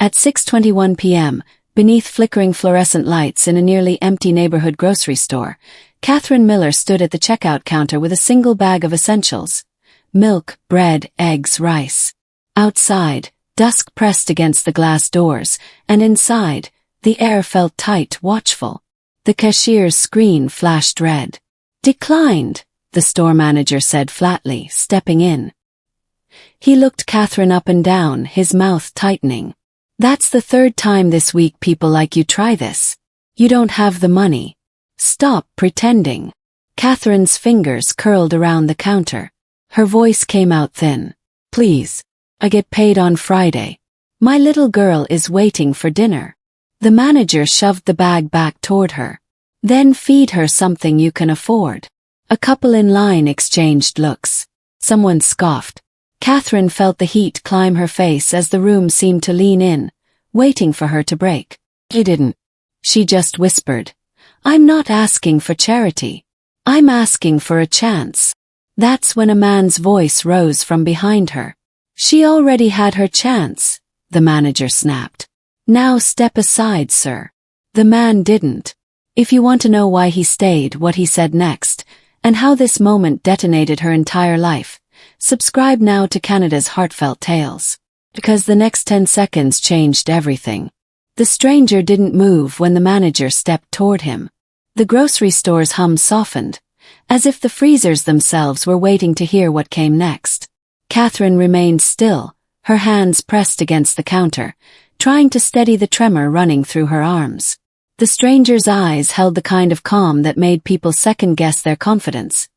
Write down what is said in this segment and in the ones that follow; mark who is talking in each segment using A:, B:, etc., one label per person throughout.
A: At 6:21 p.m., beneath flickering fluorescent lights in a nearly empty neighborhood grocery store, Catherine Miller stood at the checkout counter with a single bag of essentials: milk, bread, eggs, rice. Outside, dusk pressed against the glass doors, and inside, the air felt tight, watchful. The cashier's screen flashed red. "Declined," the store manager said flatly, stepping in. He looked Catherine up and down, his mouth tightening. "That's the third time this week people like you try this. You don't have the money. Stop pretending." Catherine's fingers curled around the counter. Her voice came out thin. "Please. I get paid on Friday. My little girl is waiting for dinner." The manager shoved the bag back toward her. "Then feed her something you can afford." A couple in line exchanged looks. Someone scoffed. Catherine felt the heat climb her face as the room seemed to lean in, waiting for her to break. "I didn't," she just whispered. "I'm not asking for charity. I'm asking for a chance." That's when a man's voice rose from behind her. "She already had her chance," the manager snapped. "Now step aside, sir." The man didn't. If you want to know why he stayed, what he said next, and how this moment detonated her entire life, subscribe now to Canada's Heartfelt Tales. Because the next 10 seconds changed everything. The stranger didn't move when the manager stepped toward him. The grocery store's hum softened, as if the freezers themselves were waiting to hear what came next. Catherine remained still, her hands pressed against the counter, trying to steady the tremor running through her arms. The stranger's eyes held the kind of calm that made people second-guess their confidence,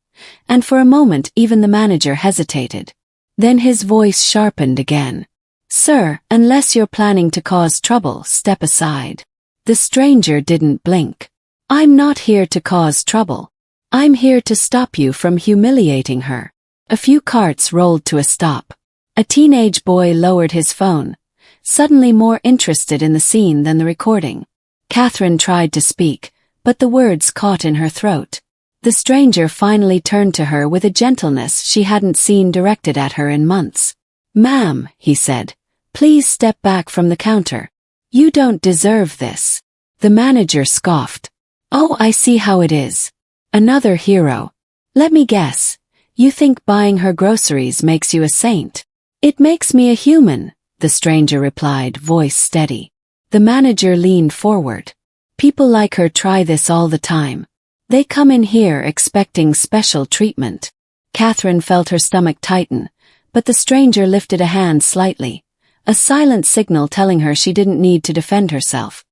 A: and for a moment even the manager hesitated. Then his voice sharpened again. "Sir, unless you're planning to cause trouble, step aside." The stranger didn't blink. "I'm not here to cause trouble. I'm here to stop you from humiliating her." A few carts rolled to a stop. A teenage boy lowered his phone, suddenly more interested in the scene than the recording. Catherine tried to speak, but the words caught in her throat. The stranger finally turned to her with a gentleness she hadn't seen directed at her in months. "Ma'am," he said, "please step back from the counter. You don't deserve this." The manager scoffed. "Oh, I see how it is. Another hero. Let me guess. You think buying her groceries makes you a saint?" "It makes me a human," the stranger replied, voice steady. The manager leaned forward. "People like her try this all the time. They come in here expecting special treatment." Catherine felt her stomach tighten, but the stranger lifted a hand slightly, a silent signal telling her she didn't need to defend herself.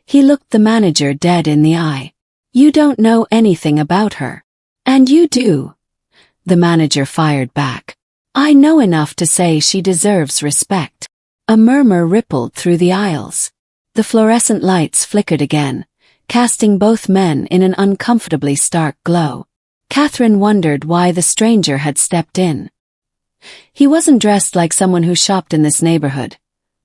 A: He looked the manager dead in the eye. "You don't know anything about her." "And you do," the manager fired back. "I know enough to say she deserves respect." A murmur rippled through the aisles. The fluorescent lights flickered again, casting both men in an uncomfortably stark glow. Catherine wondered why the stranger had stepped in. He wasn't dressed like someone who shopped in this neighborhood.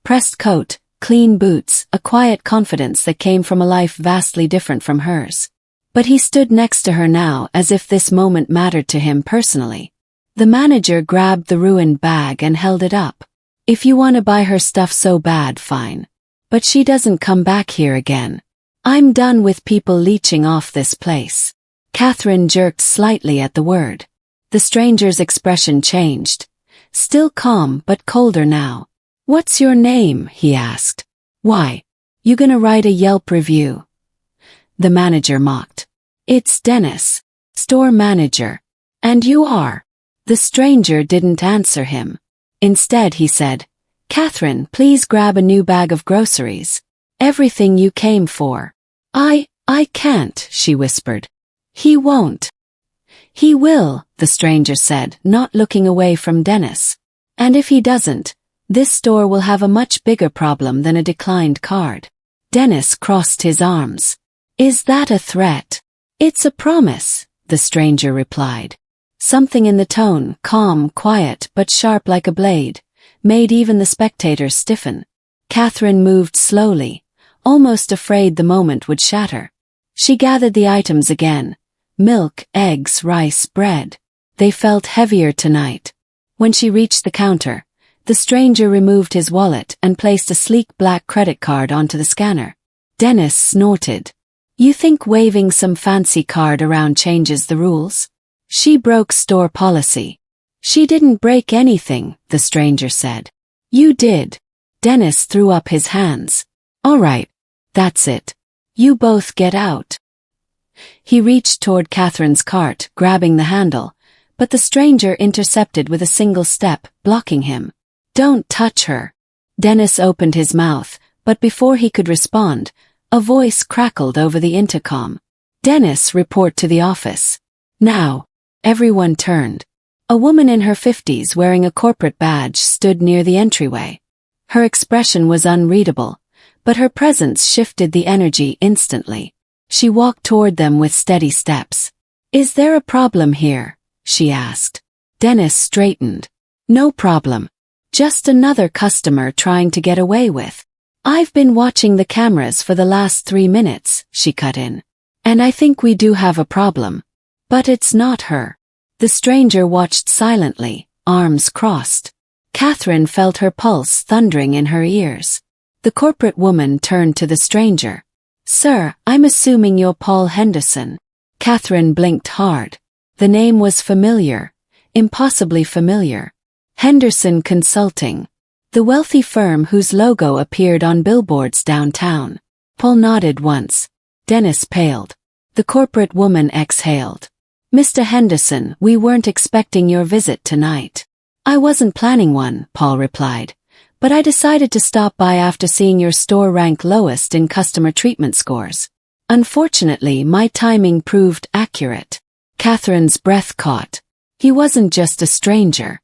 A: Pressed coat, clean boots, a quiet confidence that came from a life vastly different from hers. But he stood next to her now as if this moment mattered to him personally. The manager grabbed the ruined bag and held it up. "If you want to buy her stuff so bad, fine. But she doesn't come back here again. I'm done with people leeching off this place." Catherine jerked slightly at the word. The stranger's expression changed. Still calm but colder now. "What's your name?" he asked. "Why? You gonna write a Yelp review?" The manager mocked. "It's Dennis, store manager. And you are?" The stranger didn't answer him. Instead he said, "Catherine, please grab a new bag of groceries. Everything you came for." I can't," she whispered. "He won't." "He will," the stranger said, not looking away from Dennis. "And if he doesn't, this store will have a much bigger problem than a declined card." Dennis crossed his arms. "Is that a threat?" "It's a promise," the stranger replied. Something in the tone, calm, quiet, but sharp like a blade, made even the spectators stiffen. Catherine moved slowly, almost afraid the moment would shatter. She gathered the items again. Milk, eggs, rice, bread. They felt heavier tonight. When she reached the counter, The stranger removed his wallet and placed a sleek black credit card onto the scanner. Dennis snorted. You think waving some fancy card around changes the rules? She broke store policy. She didn't break anything, the stranger said. You did. Dennis threw up his hands. All right. That's it. You both get out. He reached toward Catherine's cart, grabbing the handle, but the stranger intercepted with a single step, blocking him. Don't touch her. Dennis opened his mouth, but before he could respond, a voice crackled over the intercom. Dennis, report to the office. Now. Everyone turned. A woman in her 50s wearing a corporate badge stood near the entryway. Her expression was unreadable, but her presence shifted the energy instantly. She walked toward them with steady steps. Is there a problem here? She asked. Dennis straightened. No problem. Just another customer trying to get away with. I've been watching the cameras for the last 3 minutes, she cut in. And I think we do have a problem. But it's not her. The stranger watched silently, arms crossed. Catherine felt her pulse thundering in her ears. The corporate woman turned to the stranger. Sir, I'm assuming you're Paul Henderson. Catherine blinked hard. The name was familiar, impossibly familiar. Henderson Consulting. The wealthy firm whose logo appeared on billboards downtown. Paul nodded once. Dennis paled. The corporate woman exhaled. Mr. Henderson, we weren't expecting your visit tonight. I wasn't planning one, Paul replied. But I decided to stop by after seeing your store rank lowest in customer treatment scores. Unfortunately, my timing proved accurate. Catherine's breath caught. He wasn't just a stranger.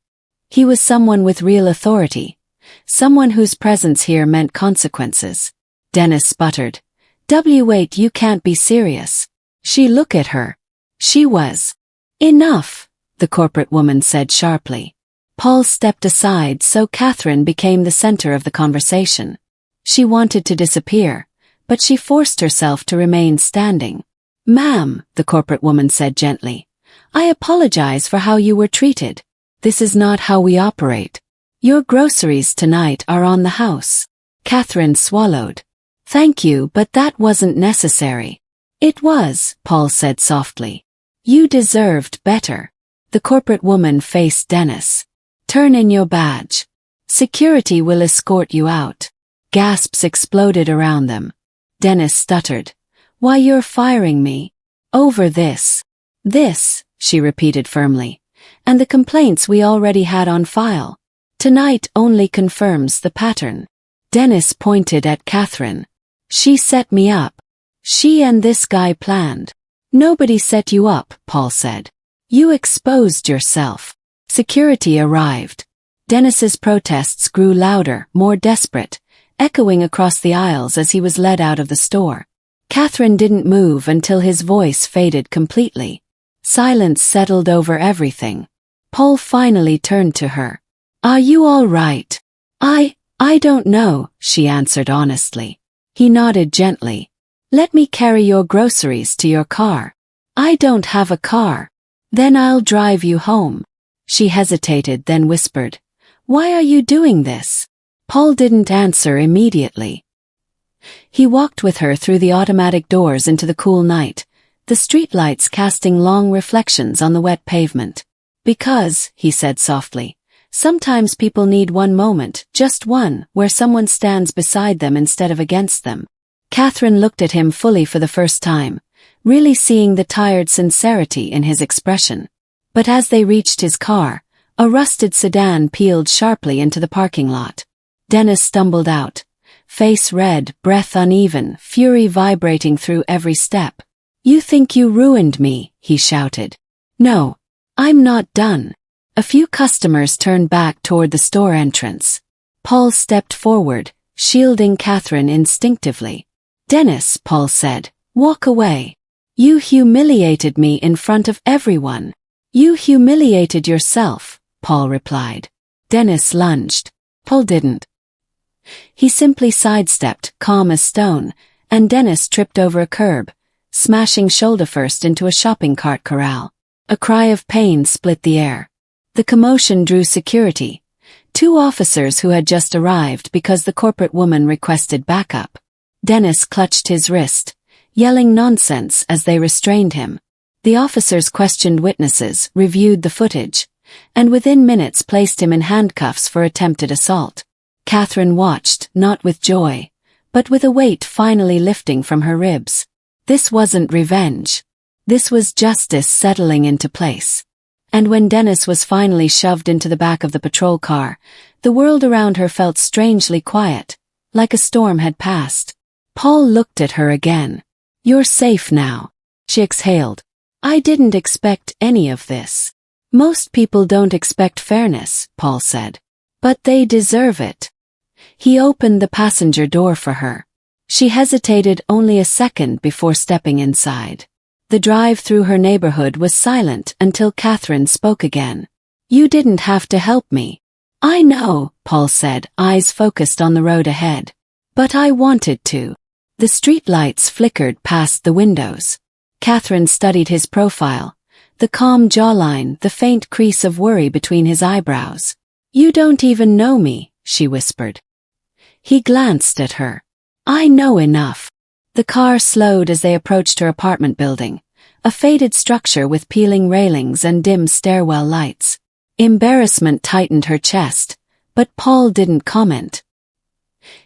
A: He was someone with real authority. Someone whose presence here meant consequences. Dennis sputtered. Wait, you can't be serious. She looked at her. She was. Enough, the corporate woman said sharply. Paul stepped aside so Catherine became the center of the conversation. She wanted to disappear, but she forced herself to remain standing. Ma'am, the corporate woman said gently, I apologize for how you were treated. This is not how we operate. Your groceries tonight are on the house. Catherine swallowed. Thank you, but that wasn't necessary. It was, Paul said softly. You deserved better. The corporate woman faced Dennis. Turn in your badge. Security will escort you out. Gasps exploded around them. Dennis stuttered. Why, you're firing me. Over this. This, she repeated firmly. And the complaints we already had on file. Tonight only confirms the pattern. Dennis pointed at Catherine. She set me up. She and this guy planned. Nobody set you up, Paul said. You exposed yourself. Security arrived. Dennis's protests grew louder, more desperate, echoing across the aisles as he was led out of the store. Catherine didn't move until his voice faded completely. Silence settled over everything. Paul finally turned to her. Are you all right? I don't know, she answered honestly. He nodded gently. Let me carry your groceries to your car. I don't have a car. Then I'll drive you home. She hesitated, then whispered. Why are you doing this? Paul didn't answer immediately. He walked with her through the automatic doors into the cool night, the streetlights casting long reflections on the wet pavement. Because, he said softly, sometimes people need one moment, just one, where someone stands beside them instead of against them. Catherine looked at him fully for the first time, really seeing the tired sincerity in his expression. But as they reached his car, a rusted sedan peeled sharply into the parking lot. Dennis stumbled out, face red, breath uneven, fury vibrating through every step. You think you ruined me, he shouted. No, I'm not done. A few customers turned back toward the store entrance. Paul stepped forward, shielding Catherine instinctively. Dennis, Paul said, walk away. You humiliated me in front of everyone. You humiliated yourself, Paul replied. Dennis lunged. Paul didn't. He simply sidestepped, calm as stone, and Dennis tripped over a curb, smashing shoulder first into a shopping cart corral. A cry of pain split the air. The commotion drew security. Two officers who had just arrived because the corporate woman requested backup. Dennis clutched his wrist, yelling nonsense as they restrained him. The officers questioned witnesses, reviewed the footage, and within minutes placed him in handcuffs for attempted assault. Catherine watched, not with joy, but with a weight finally lifting from her ribs. This wasn't revenge. This was justice settling into place. And when Dennis was finally shoved into the back of the patrol car, the world around her felt strangely quiet, like a storm had passed. Paul looked at her again. "You're safe now," she exhaled. "I didn't expect any of this." "Most people don't expect fairness," Paul said. "But they deserve it." He opened the passenger door for her. She hesitated only a second before stepping inside. The drive through her neighborhood was silent until Catherine spoke again. "You didn't have to help me." "I know," Paul said, eyes focused on the road ahead. "But I wanted to." The streetlights flickered past the windows. Catherine studied his profile, the calm jawline, the faint crease of worry between his eyebrows. "You don't even know me," she whispered. He glanced at her. "I know enough." The car slowed as they approached her apartment building, a faded structure with peeling railings and dim stairwell lights. Embarrassment tightened her chest, but Paul didn't comment.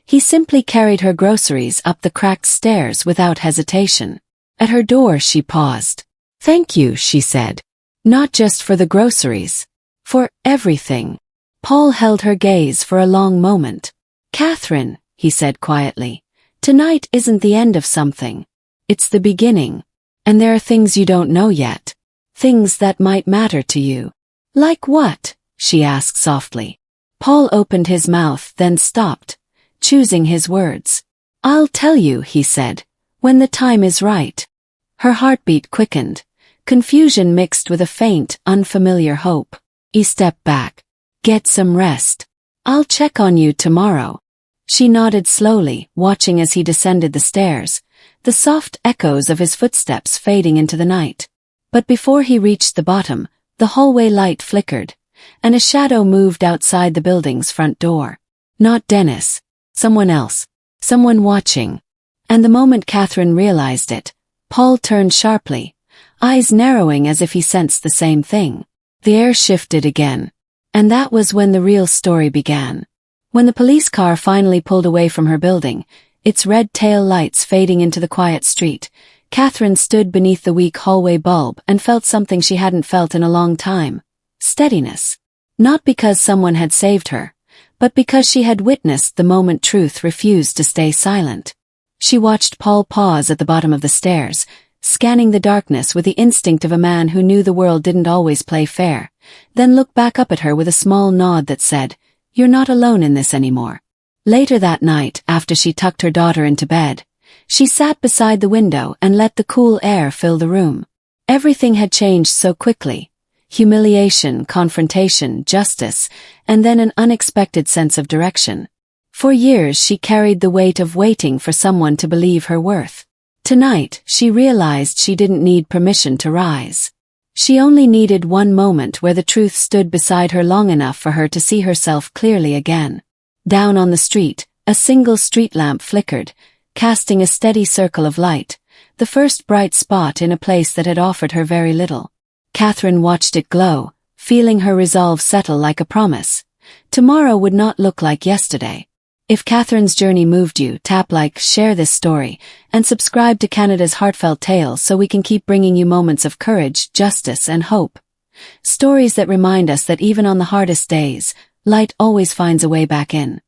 A: He simply carried her groceries up the cracked stairs without hesitation. At her door she paused. "Thank you," she said. "Not just for the groceries. For everything." Paul held her gaze for a long moment. "Catherine," he said quietly, "tonight isn't the end of something. It's the beginning. And there are things you don't know yet. Things that might matter to you." "Like what?" she asked softly. Paul opened his mouth then stopped, choosing his words. "I'll tell you," he said, "when the time is right." Her heartbeat quickened, confusion mixed with a faint, unfamiliar hope. He stepped back. "Get some rest. I'll check on you tomorrow." She nodded slowly, watching as he descended the stairs, the soft echoes of his footsteps fading into the night. But before he reached the bottom, the hallway light flickered, and a shadow moved outside the building's front door. Not Dennis. Someone else. Someone watching. And the moment Catherine realized it, Paul turned sharply, eyes narrowing as if he sensed the same thing. The air shifted again. And that was when the real story began. When the police car finally pulled away from her building, its red tail lights fading into the quiet street, Catherine stood beneath the weak hallway bulb and felt something she hadn't felt in a long time. Steadiness. Not because someone had saved her, but because she had witnessed the moment truth refused to stay silent. She watched Paul pause at the bottom of the stairs, scanning the darkness with the instinct of a man who knew the world didn't always play fair, then looked back up at her with a small nod that said, "You're not alone in this anymore." Later that night, after she tucked her daughter into bed, she sat beside the window and let the cool air fill the room. Everything had changed so quickly. Humiliation, confrontation, justice, and then an unexpected sense of direction. For years she carried the weight of waiting for someone to believe her worth. Tonight, she realized she didn't need permission to rise. She only needed one moment where the truth stood beside her long enough for her to see herself clearly again. Down on the street, a single street lamp flickered, casting a steady circle of light, the first bright spot in a place that had offered her very little. Catherine watched it glow, feeling her resolve settle like a promise. Tomorrow would not look like yesterday. If Catherine's journey moved you, tap like, share this story, and subscribe to Canada's Heartfelt Tales so we can keep bringing you moments of courage, justice, and hope. Stories that remind us that even on the hardest days, light always finds a way back in.